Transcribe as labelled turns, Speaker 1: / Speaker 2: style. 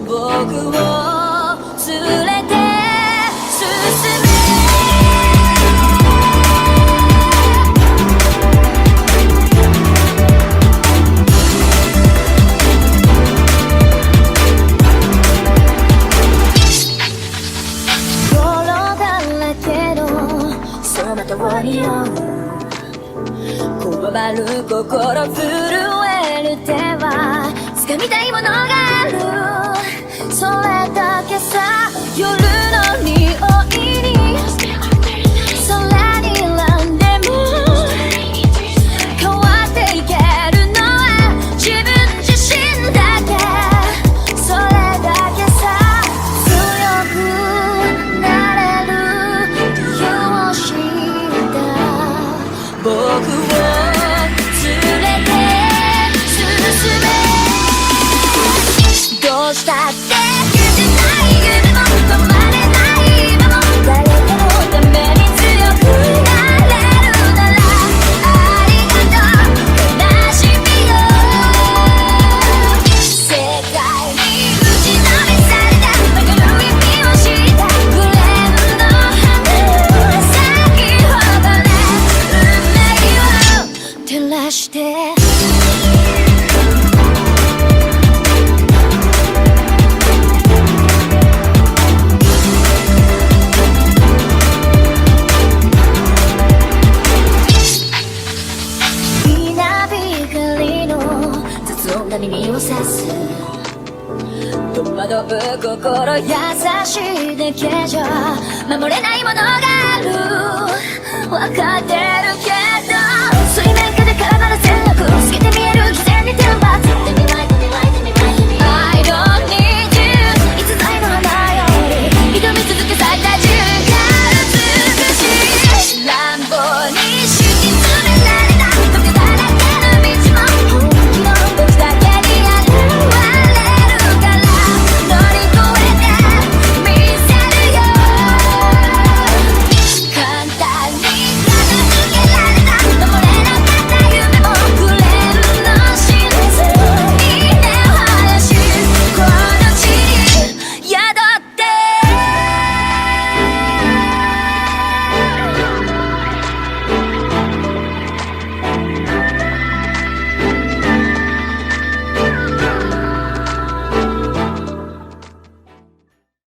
Speaker 1: 僕を連れて進め通りをこわばる心震える手は掴みたいものがあるそれだけさ夜の匂いに空にランでも変わっていけるのは自分自身だけそれだけさ強くなれる理由を知る僕を連れて進めどうしたって消せない夢も止まれない今も誰かのために強くなれるならありがとう悲しみよ世界に打ちのめされた曲がる意味を知ったグレーの花咲き誇れ照らして稲光の雑音が耳を刺す戸惑う心優しいだけじゃ守れないものがある分かってるけど水面下で絡まる線路透けて見える偽善に手を